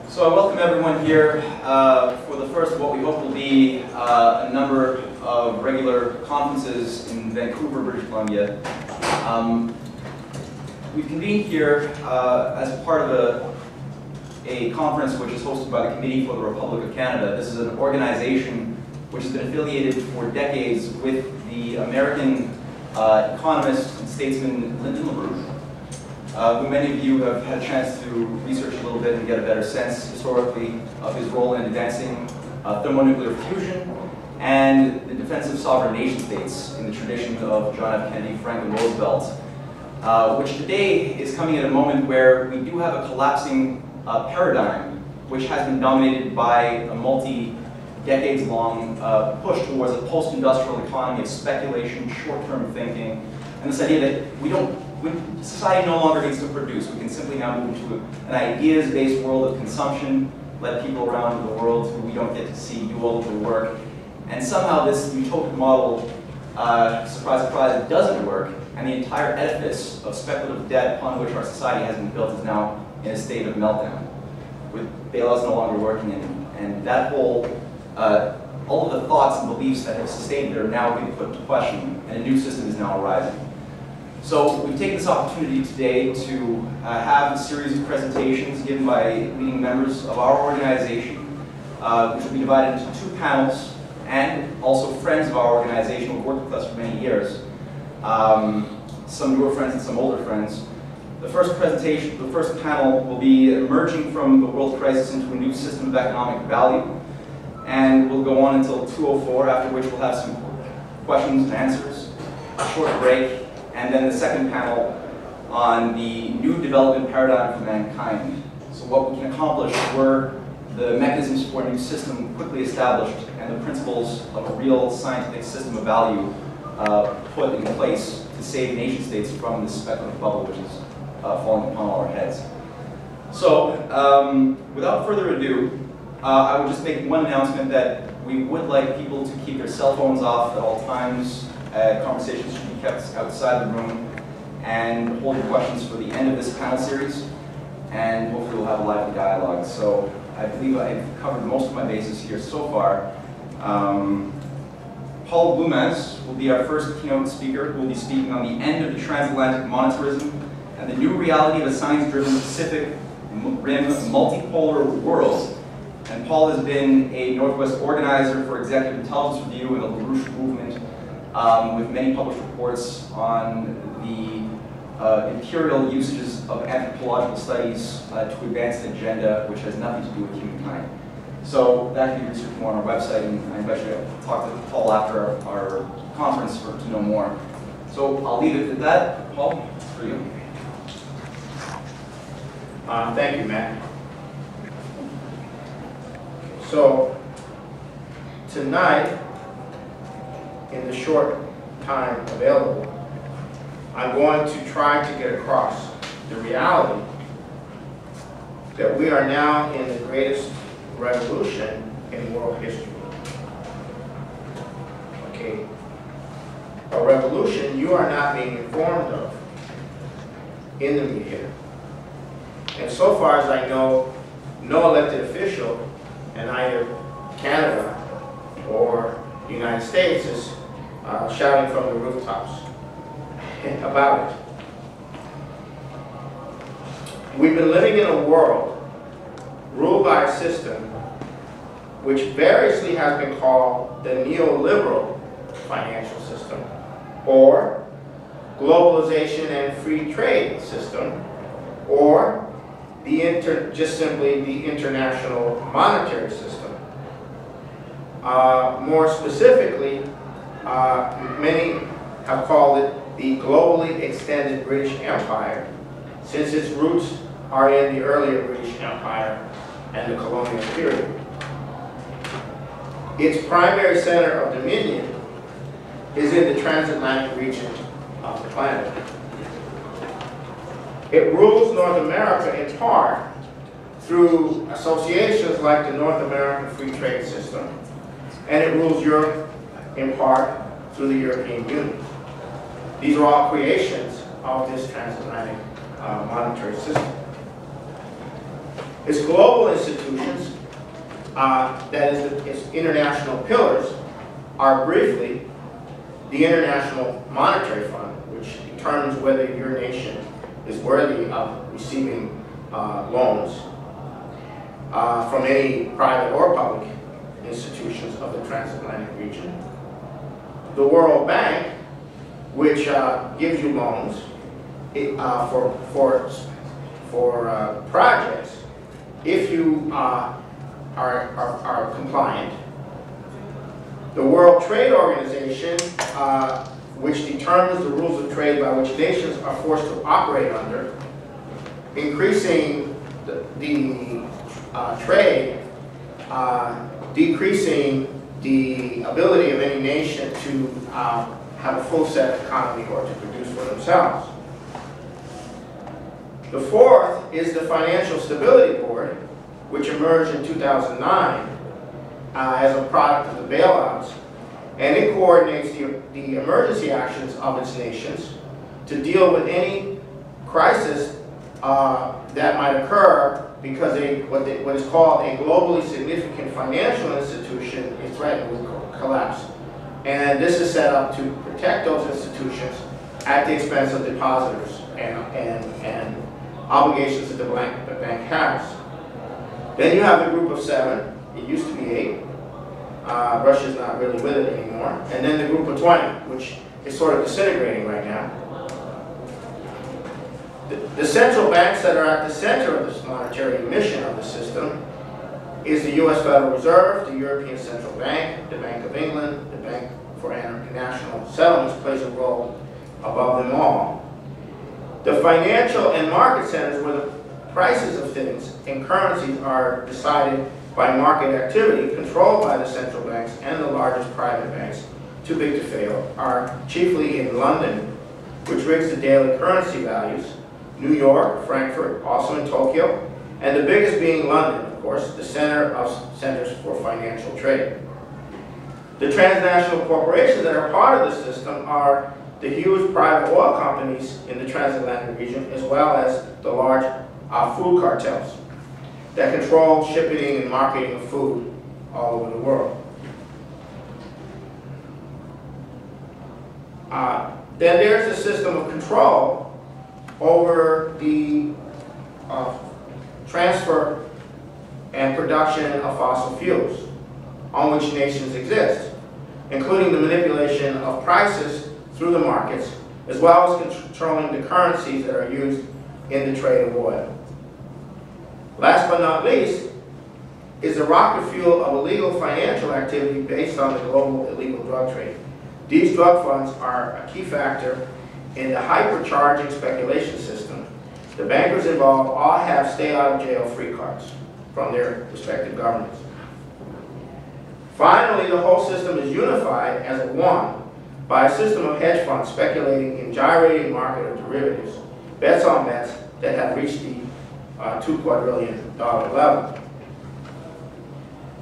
So I welcome everyone here for the first of what we hope will be a number of regular conferences in Vancouver, British Columbia. We've convened here as part of a conference which is hosted by the Committee for the Republic of Canada. This is an organization which has been affiliated for decades with the American economist and statesman Lyndon LaRouche, who many of you have had a chance to research a little bit and get a better sense historically of his role in advancing thermonuclear fusion and the defense of sovereign nation states in the tradition of John F. Kennedy, Franklin Roosevelt, which today is coming at a moment where we do have a collapsing paradigm which has been dominated by a multi-decades-long push towards a post-industrial economy of speculation, short-term thinking, and this idea that society no longer needs to produce. We can simply now move into an ideas-based world of consumption, let people around the world who we don't get to see do all of the work. And somehow this utopic model, surprise, surprise, doesn't work, and the entire edifice of speculative debt upon which our society has been built is now in a state of meltdown, with bailouts no longer working, and that whole, all of the thoughts and beliefs that have sustained it are now being put into question, and a new system is now arising. So we've taken this opportunity today to have a series of presentations given by leading members of our organization, which will be divided into two panels, and also friends of our organization who have worked with us for many years, some newer friends and some older friends. The first presentation, the first panel will be emerging from the world crisis into a new system of economic value, and we'll go on until 2:04, after which we'll have some questions and answers, a short break, and then the second panel on the new development paradigm for mankind. So what we can accomplish were the mechanisms for a new system quickly established and the principles of a real scientific system of value put in place to save nation states from this speculative bubble which is falling upon all our heads. So without further ado, I would just make one announcement that we would like people to keep their cell phones off at all times. Conversations should be kept outside the room, and hold your questions for the end of this panel series, and hopefully we'll have a lively dialogue. So I believe I've covered most of my bases here so far. Paul Glumaz will be our first keynote speaker, who will be speaking on the end of the transatlantic monetarism and the new reality of a science-driven Pacific Rim multipolar world. And Paul has been a Northwest organizer for Executive Intelligence Review and the LaRouche movement, with many published reports on the imperial usages of anthropological studies to advance an agenda which has nothing to do with humankind. So that can be researched more on our website, and I invite you to talk to Paul after our conference to know more. So I'll leave it at that. Paul, for you. Thank you, Matt. So tonight, in the short time available, I'm going to try to get across the reality that we are now in the greatest revolution in world history. Okay? A revolution you are not being informed of in the media. And so far as I know, no elected official in either Canada or the United States is shouting from the rooftops about it. We've been living in a world ruled by a system which variously has been called the neoliberal financial system, or globalization and free trade system, or just simply the international monetary system. More specifically, many have called it the globally extended British Empire, since its roots are in the earlier British Empire and the colonial period. Its primary center of dominion is in the transatlantic region of the planet. It rules North America in part through associations like the North American Free Trade System, and it rules Europe in part through the European Union. These are all creations of this transatlantic monetary system. Its global institutions, that is, its international pillars, are briefly the International Monetary Fund, which determines whether your nation is worthy of receiving loans from any private or public institutions of the transatlantic region. The World Bank, which gives you loans for projects if you are compliant. The World Trade Organization, which determines the rules of trade by which nations are forced to operate under, increasing the trade, decreasing the ability of any nation to have a full set economy or to produce for themselves. The fourth is the Financial Stability Board, which emerged in 2009 as a product of the bailouts, and it coordinates the emergency actions of its nations to deal with any crisis that might occur because what is called a globally significant financial institution is threatened with collapse. And this is set up to protect those institutions at the expense of depositors and obligations that the bank has. Then you have the group of 7. It used to be 8. Russia's not really with it anymore. And then the group of 20, which is sort of disintegrating right now. The central banks that are at the center of this monetary mission of the system is the U.S. Federal Reserve, the European Central Bank, the Bank of England, the Bank for International Settlements plays a role above them all. The financial and market centers where the prices of things and currencies are decided by market activity controlled by the central banks and the largest private banks, too big to fail, are chiefly in London, which rigs the daily currency values, New York, Frankfurt, also in Tokyo, and the biggest being London, of course, the center of centers for financial trade. The transnational corporations that are part of the system are the huge private oil companies in the transatlantic region, as well as the large food cartels that control shipping and marketing of food all over the world. Then there's a system of control over the transfer and production of fossil fuels on which nations exist, including the manipulation of prices through the markets, as well as controlling the currencies that are used in the trade of oil. Last but not least is the rocket fuel of illegal financial activity based on the global illegal drug trade. These drug funds are a key factor in the hypercharging speculation system. The bankers involved all have stay-out-of-jail-free cards from their respective governments. Finally, the whole system is unified as a one by a system of hedge funds speculating in gyrating market of derivatives, bets on bets that have reached the $2 quadrillion level.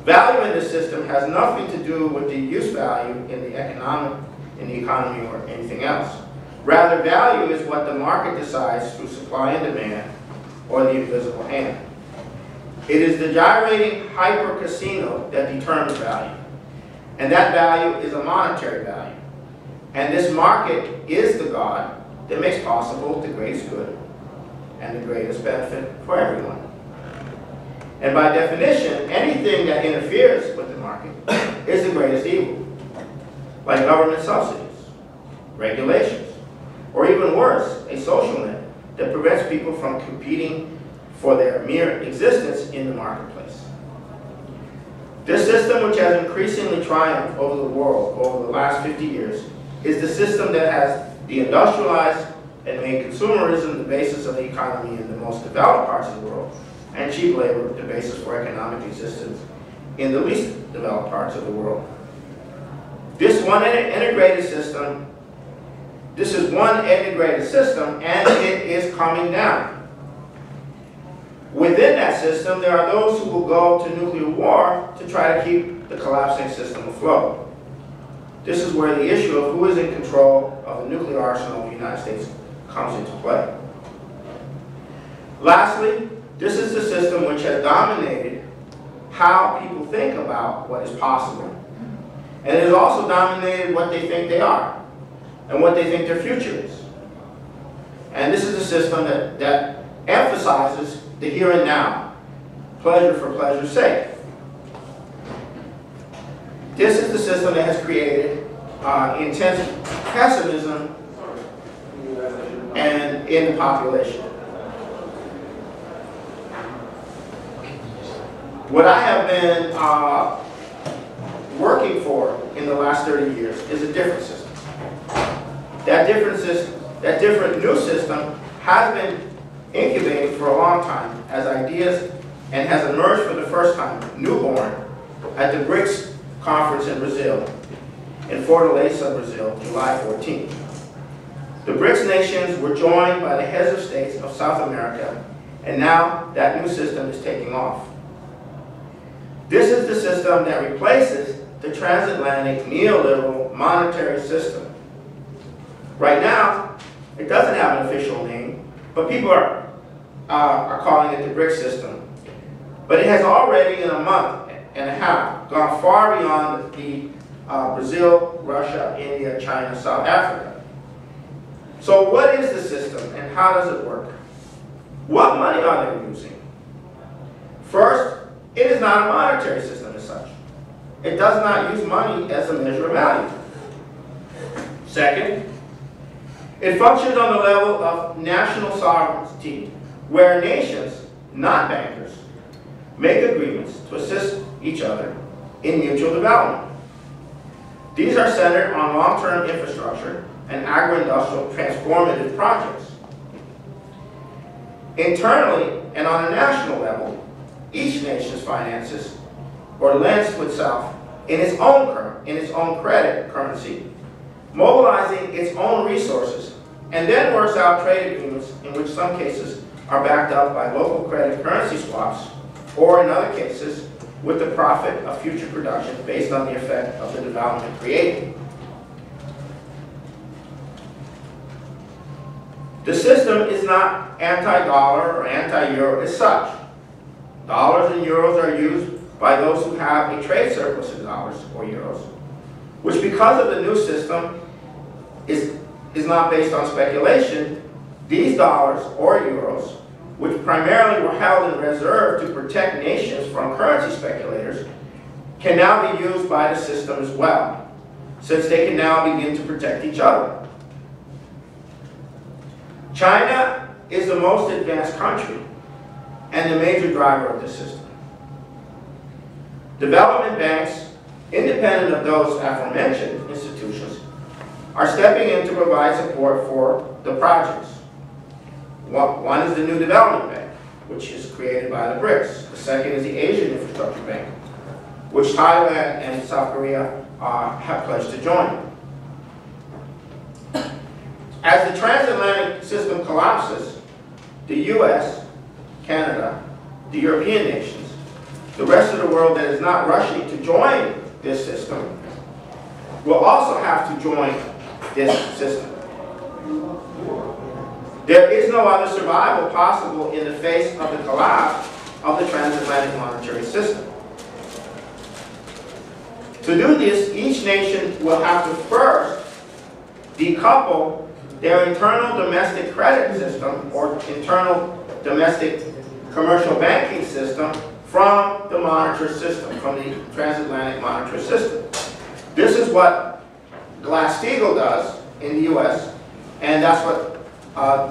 Value in this system has nothing to do with the use value in the economy or anything else. Rather, value is what the market decides through supply and demand, or the invisible hand. It is the gyrating hyper-casino that determines value. And that value is a monetary value. And this market is the God that makes possible the greatest good and the greatest benefit for everyone. And by definition, anything that interferes with the market is the greatest evil, like government subsidies, regulations, or even worse, a social net that prevents people from competing for their mere existence in the marketplace. This system, which has increasingly triumphed over the world over the last 50 years, is the system that has de-industrialized and made consumerism the basis of the economy in the most developed parts of the world, and cheap labor the basis for economic existence in the least developed parts of the world. This is one integrated system, and it is coming down. Within that system, there are those who will go to nuclear war to try to keep the collapsing system afloat. This is where the issue of who is in control of the nuclear arsenal of the United States comes into play. Lastly, This is the system which has dominated how people think about what is possible. And it has also dominated what they think they are and what they think their future is. And this is a system that emphasizes the here and now, pleasure for pleasure's sake. This is the system that has created intense pessimism and in the population. What I have been working for in the last 30 years is a different system. That different new system has been incubating for a long time as ideas and has emerged for the first time, newborn, at the BRICS conference in Brazil, in Fortaleza, Brazil, July 14th. The BRICS nations were joined by the heads of states of South America, and now that new system is taking off. This is the system that replaces the transatlantic neoliberal monetary system. Right now, it doesn't have an official name, but people are calling it the BRICS system. But it has already, in a month and a half, gone far beyond the Brazil, Russia, India, China, South Africa. So what is the system and how does it work? What money are they using? First, it is not a monetary system as such. It does not use money as a measure of value. Second, it functions on the level of national sovereignty, where nations, not bankers, make agreements to assist each other in mutual development. These are centered on long-term infrastructure and agro-industrial transformative projects. Internally and on a national level, each nation's finances or lends to itself in its own credit currency, mobilizing its own resources, and then works out trade agreements in which some cases are backed up by local credit currency swaps, or in other cases, with the profit of future production based on the effect of the development created. The system is not anti-dollar or anti-euro as such. Dollars and euros are used by those who have a trade surplus of dollars or euros, which because of the new system is not based on speculation. These dollars or euros, which primarily were held in reserve to protect nations from currency speculators, can now be used by the system as well, since they can now begin to protect each other. China is the most advanced country and the major driver of the system. Development banks, independent of those aforementioned institutions, are stepping in to provide support for the projects. One is the New Development Bank, which is created by the BRICS. The second is the Asian Infrastructure Bank, which Thailand and South Korea have pledged to join. As the transatlantic system collapses, the US, Canada, the European nations, the rest of the world that is not rushing to join this system, will also have to join this system. There is no other survival possible in the face of the collapse of the transatlantic monetary system. To do this, each nation will have to first decouple their internal domestic credit system or internal domestic commercial banking system from the monetary system, from the transatlantic monetary system. This is what Glass-Steagall does in the US, and that's what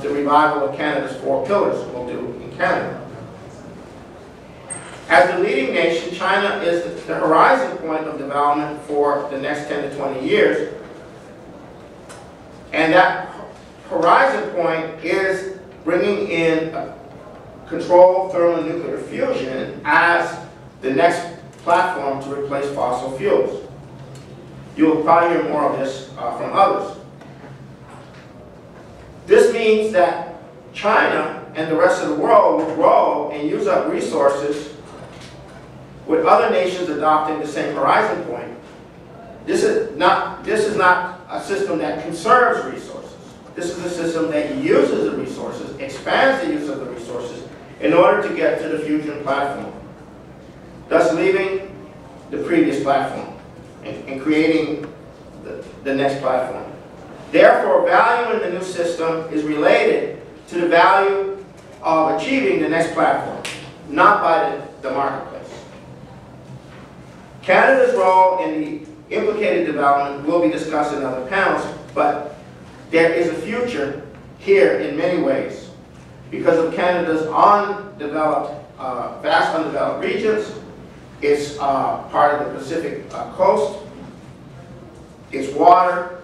the revival of Canada's 4 pillars will do in Canada. As the leading nation, China is the horizon point of development for the next 10 to 20 years. And that horizon point is bringing in controlled thermonuclear fusion as the next platform to replace fossil fuels. You'll probably hear more of this from others. This means that China and the rest of the world will grow and use up resources with other nations adopting the same horizon point. This is not a system that conserves resources. This is a system that uses the resources, expands the use of the resources, in order to get to the fusion platform, thus leaving the previous platform and creating the next platform. Therefore, value in the new system is related to the value of achieving the next platform, not by the marketplace. Canada's role in the implicated development will be discussed in other panels, but there is a future here in many ways because of Canada's vast undeveloped regions, its part of the Pacific coast, its water,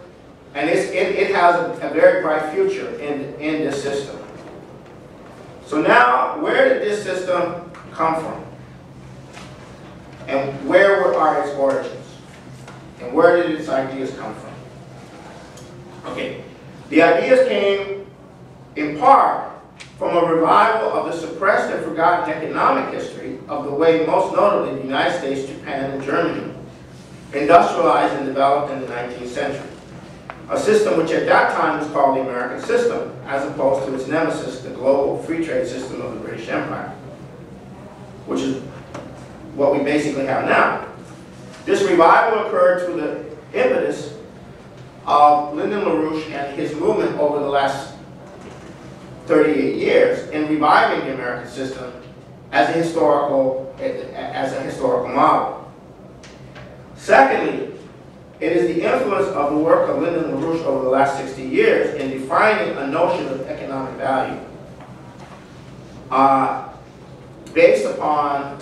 and it has a very bright future in this system. So now, where did this system come from? And where are its origins? And where did its ideas come from? Okay, the ideas came in part from a revival of the suppressed and forgotten economic history of the way most notably the United States, Japan, and Germany industrialized and developed in the 19th century. A system which at that time was called the American system, as opposed to its nemesis, the global free trade system of the British Empire, which is what we basically have now. This revival occurred through the impetus of Lyndon LaRouche and his movement over the last 38 years in reviving the American system as a historical model. Secondly, it is the influence of the work of Lyndon LaRouche over the last 60 years in defining a notion of economic value based upon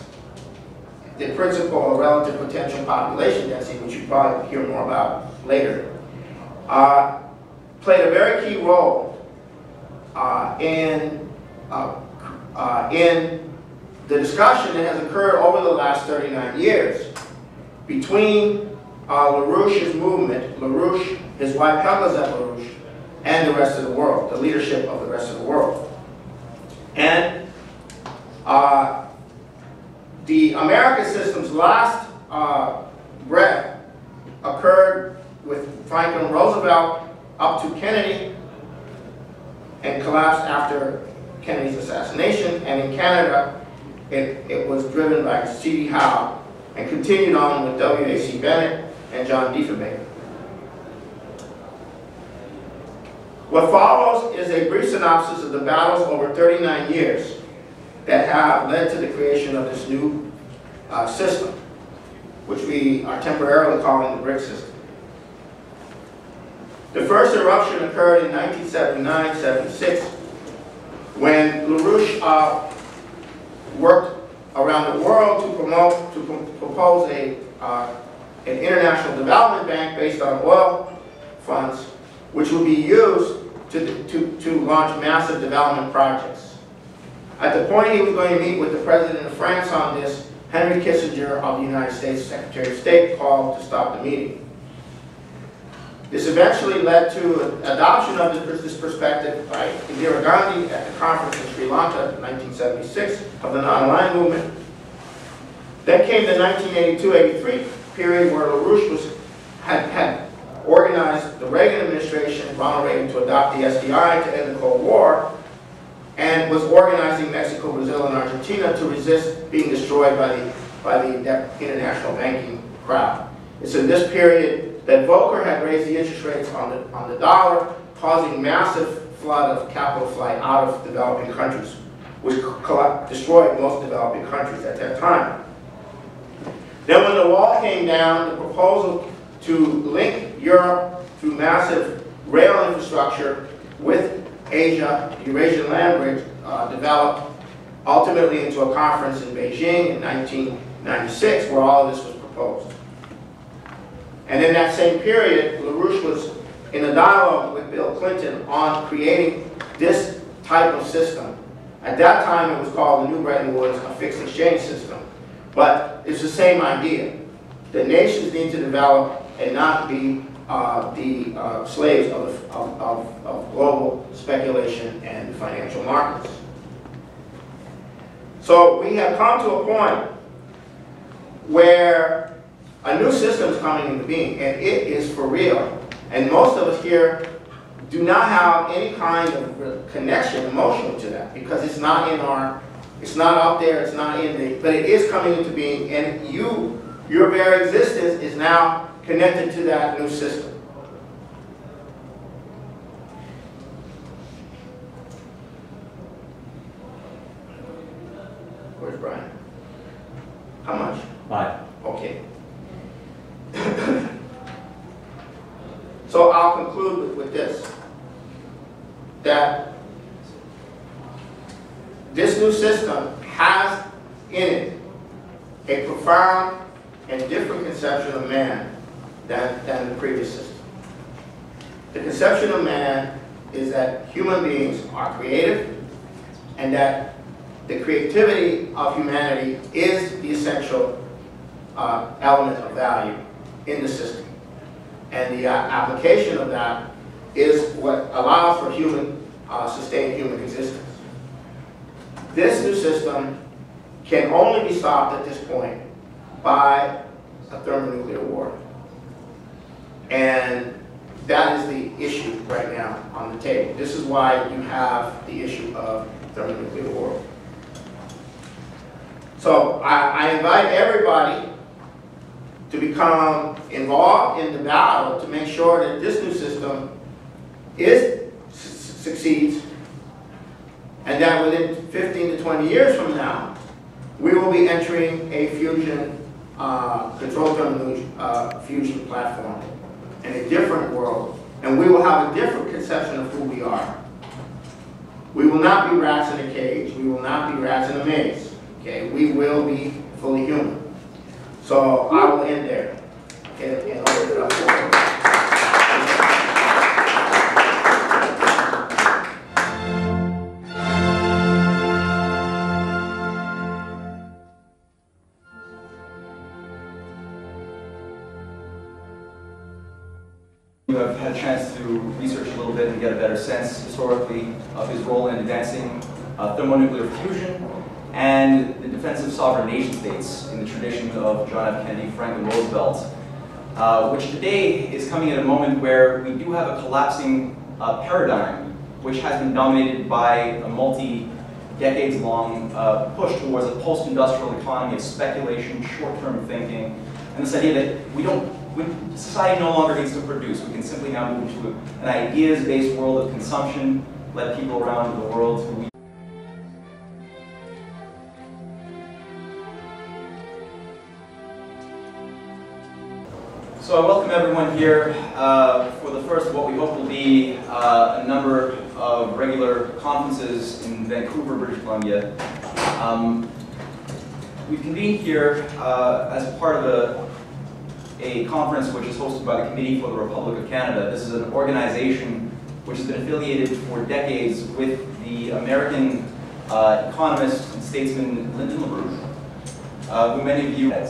the principle of relative potential population density, which you probably hear more about later, played a very key role in the discussion that has occurred over the last 39 years between LaRouche's movement, LaRouche, his wife Helga LaRouche, and the rest of the world, the leadership of the rest of the world. And the American system's last breath occurred with Franklin Roosevelt up to Kennedy and collapsed after Kennedy's assassination. And in Canada, it was driven by C.D. Howe and continued on with W.A.C. Bennett and John Diefenbaker. What follows is a brief synopsis of the battles over 39 years that have led to the creation of this new system, which we are temporarily calling the BRIC system. The first eruption occurred in 1979-76 when LaRouche worked around the world to propose an international development bank based on oil funds, which would be used to launch massive development projects. At the point he was going to meet with the President of France on this, Henry Kissinger of the United States Secretary of State called to stop the meeting. This eventually led to adoption of this perspective by Indira Gandhi at the conference in Sri Lanka in 1976 of the non-aligned movement. Then came the 1982-83 period where LaRouche had organized the Reagan administration, Ronald Reagan, to adopt the SDI to end the Cold War, and was organizing Mexico, Brazil, and Argentina to resist being destroyed by the international banking crowd. It's in this period that Volcker had raised the interest rates on the dollar, causing massive flood of capital flight out of developing countries, which destroyed most developing countries at that time. Then when the wall came down, the proposal to link Europe through massive rail infrastructure with Asia, the Eurasian land bridge, developed ultimately into a conference in Beijing in 1996 where all of this was proposed. And in that same period, LaRouche was in a dialogue with Bill Clinton on creating this type of system. At that time, it was called the New Bretton Woods, a fixed exchange system. But it's the same idea, that nations need to develop and not be the slaves of global speculation and financial markets. So we have come to a point where a new system is coming into being, and it is for real. And most of us here do not have any kind of connection emotional to that because it's not in our It's not out there, it's not in the, but it is coming into being, and your very existence is now connected to that new system. Where's Brian? How much? 5. Okay. So I'll conclude with this, that this new system has in it a profound and different conception of man than the previous system. The conception of man is that human beings are creative and that the creativity of humanity is the essential element of value in the system. And the application of that is what allows for sustained human existence. This new system can only be stopped at this point by a thermonuclear war. And that is the issue right now on the table. This is why you have the issue of thermonuclear war. So I invite everybody to become involved in the battle to make sure that this new system succeeds, and that within 15 to 20 years from now, we will be entering a fusion, control fusion platform in a different world, and we will have a different conception of who we are. We will not be rats in a cage. We will not be rats in a maze. Okay, we will be fully human. So I will end there and open it up for I've had a chance to research a little bit and get a better sense historically of his role in advancing thermonuclear fusion and the defense of sovereign nation states in the tradition of John F. Kennedy, Franklin Roosevelt, which today is coming at a moment where we do have a collapsing paradigm which has been dominated by a multi-decades-long push towards a post-industrial economy of speculation, short-term thinking, and this idea that society no longer needs to produce. We can simply now move to an ideas-based world of consumption, let people around the world who we So I welcome everyone here for the first of what we hope will be a number of regular conferences in Vancouver, British Columbia. We've convened here as part of a conference which is hosted by the Committee for the Republic of Canada. This is an organization which has been affiliated for decades with the American economist and statesman Lyndon LaRouche, who many of you know.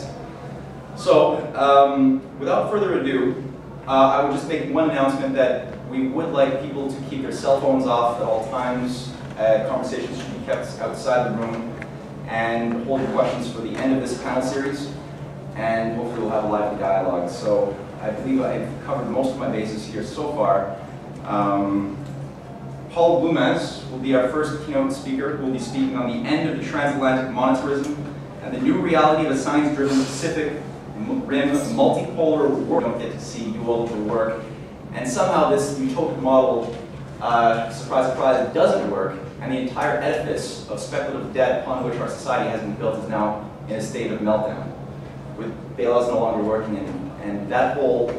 So, without further ado, I would just make one announcement that we would like people to keep their cell phones off at all times. Conversations should be kept outside the room, and hold your questions for the end of this panel series, and hopefully we'll have a lively dialogue. So, I believe I've covered most of my bases here so far. Paul Glumaz will be our first keynote speaker, who will be speaking on the end of the transatlantic monetarism and the new reality of a science-driven Pacific Rim multipolar world. We don't get to see do all of the work, and somehow this utopic model, surprise, surprise, doesn't work, and the entire edifice of speculative debt upon which our society has been built is now in a state of meltdown, with bailouts no longer working, and that whole,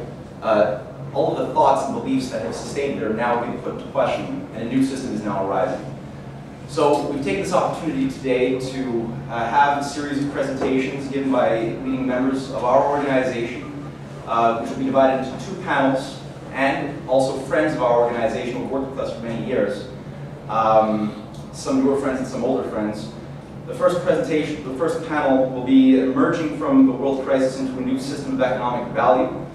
all of the thoughts and beliefs that have sustained it are now being put to question, and a new system is now arising. So we've taken this opportunity today to have a series of presentations given by leading members of our organization, which will be divided into 2 panels, and also friends of our organization who have worked with us for many years. Some newer friends and some older friends. The first presentation, the first panel will be emerging from the world crisis into a new system of economic value,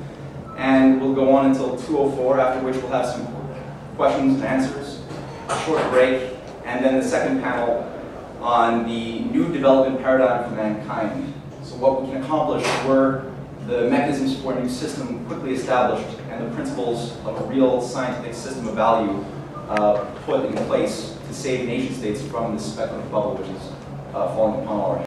and we'll go on until 2:04, after which we'll have some questions and answers, a short break, and then the second panel on the new development paradigm for mankind. So what we can accomplish were the mechanisms for a new system quickly established and the principles of a real scientific system of value put in place to save nation states from this speculative bubble which is falling upon all our